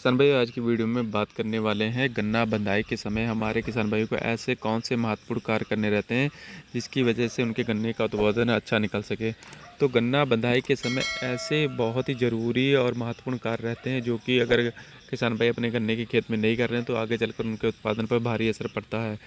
किसान भाई, आज की वीडियो में बात करने वाले हैं गन्ना बंधाई के समय हमारे किसान भाइयों को ऐसे कौन से महत्वपूर्ण कार्य करने रहते हैं जिसकी वजह से उनके गन्ने का उत्पादन अच्छा निकल सके। तो गन्ना बंधाई के समय ऐसे बहुत ही ज़रूरी और महत्वपूर्ण कार्य रहते हैं जो कि अगर किसान भाई अपने गन्ने के खेत में नहीं कर रहे हैं तो आगे चलकर उनके उत्पादन पर भारी असर पड़ता है।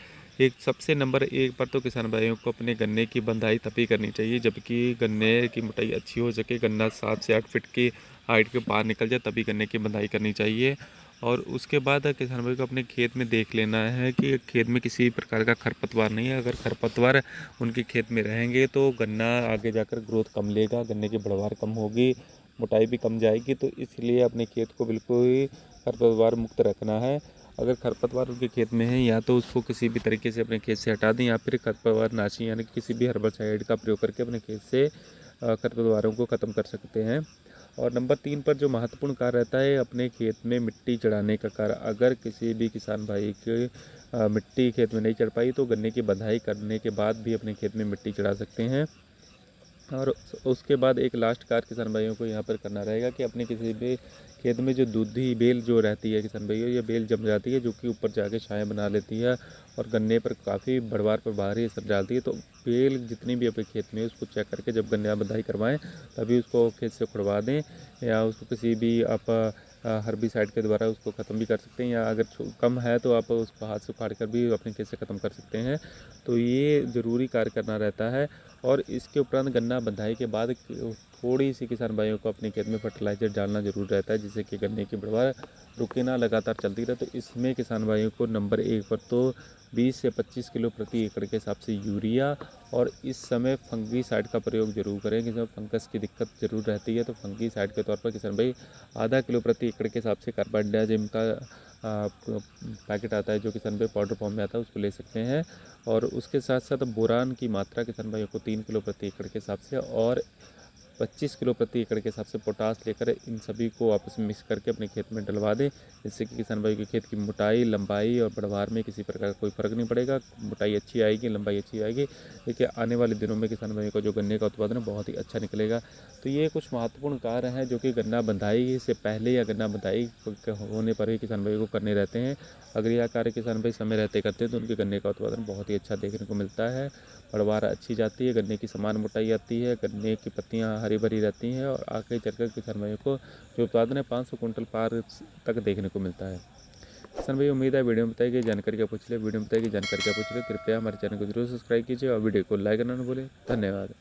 एक सबसे नंबर एक पर तो किसान भाइयों को अपने गन्ने की बंधाई तभी करनी चाहिए जबकि गन्ने की मोटाई अच्छी हो सके, गन्ना 7 से 8 फीट की हाइट के बाहर निकल जाए, तभी गन्ने की बंधाई करनी चाहिए। और उसके बाद किसान भाई को अपने खेत में देख लेना है कि खेत में किसी प्रकार का खरपतवार नहीं है। अगर खरपतवार उनके खेत में रहेंगे तो गन्ना आगे जाकर ग्रोथ कम लेगा, गन्ने की पैदावार कम होगी, मोटाई भी कम जाएगी। तो इसलिए अपने खेत को बिल्कुल ही खरपतवार मुक्त रखना है। अगर खरपतवार उनके खेत में है या तो उसको किसी भी तरीके से अपने खेत से हटा दें या फिर खरपतवार नाशी यानी कि किसी भी हर्बिसाइड का प्रयोग करके अपने खेत से खरपतवारों को ख़त्म कर सकते हैं। और नंबर 3 पर जो महत्वपूर्ण कार्य रहता है अपने खेत में मिट्टी चढ़ाने का कार्य। अगर किसी भी किसान भाई के मिट्टी खेत में नहीं चढ़ पाई तो गन्ने की बंधाई करने के बाद भी अपने खेत में मिट्टी चढ़ा सकते हैं। और उसके बाद एक लास्ट कार्य किसान भाइयों को यहाँ पर करना रहेगा कि अपने किसी भी खेत में जो दूधी बेल जो रहती है किसान भाइयों, ये बेल जम जाती है जो कि ऊपर जाके छाया बना लेती है और गन्ने पर काफ़ी बढ़वार पर भारी असर डालती है। तो बेल जितनी भी अपने खेत में है उसको चेक करके जब गन्ना बंधाई करवाएं तभी उसको खेत से उखड़वा दें या उसको किसी भी आप हर्बिसाइड के द्वारा उसको ख़त्म भी कर सकते हैं, या अगर कम है तो आप उसको हाथ से उखाड़ कर भी अपने खेत से ख़त्म कर सकते हैं। तो ये ज़रूरी कार्य करना रहता है। और इसके उपरांत गन्ना बंधाई के बाद थोड़ी सी किसान भाइयों को अपने खेत में फर्टिलाइज़र डालना ज़रूर रहता है जिससे कि गन्ने की बढ़वार रुके ना, लगातार चलती रहे। तो इसमें किसान भाइयों को नंबर 1 पर तो 20 से 25 किलो प्रति एकड़ के हिसाब से यूरिया, और इस समय फंगीसाइड का प्रयोग जरूर करें क्योंकि फंगस की दिक्कत जरूर रहती है। तो फंगीसाइड के तौर पर किसान भाई आधा किलो प्रति एकड़ के हिसाब से कार्बाइडाजिम का पैकेट आता है जो किसान भाई पाउडर फॉर्म में आता है, उसको ले सकते हैं। और उसके साथ साथ बोरान की मात्रा किसान भाइयों को 3 किलो प्रति एकड़ के हिसाब से और 25 किलो प्रति एकड़ के हिसाब से पोटास लेकर इन सभी को आपस में मिक्स करके अपने खेत में डलवा दें, जिससे कि किसान भाई के खेत की मोटाई, लंबाई और बढ़वार में किसी प्रकार का कोई फर्क नहीं पड़ेगा। मोटाई अच्छी आएगी, लंबाई अच्छी आएगी। देखिए आने वाले दिनों में किसान भाई को जो गन्ने का उत्पादन है बहुत ही अच्छा निकलेगा। तो ये कुछ महत्वपूर्ण कार्य हैं जो कि गन्ना बंधाई से पहले या गन्ना बंधाई होने पर ही किसान भाई को करने रहते हैं। अगर यह कार्य किसान भाई समय रहते करते हैं तो उनके गन्ने का उत्पादन बहुत ही अच्छा देखने को मिलता है। पैदावार अच्छी जाती है, गन्ने की समान मोटाई आती है, गन्ने की पत्तियां हरी भरी रहती हैं और आगे चलकर किसान भाइयों को जो उत्पादन है 500 कुंटल पार तक देखने को मिलता है। किसान भाई, उम्मीद है वीडियो में बताई गई जानकारी क्या पूछ ले, वीडियो में बताई गई जानकारी क्या पूछ ले, कृपया हमारे चैनल को जरूर सब्सक्राइब कीजिए और वीडियो को लाइक करना न भूलें। धन्यवाद।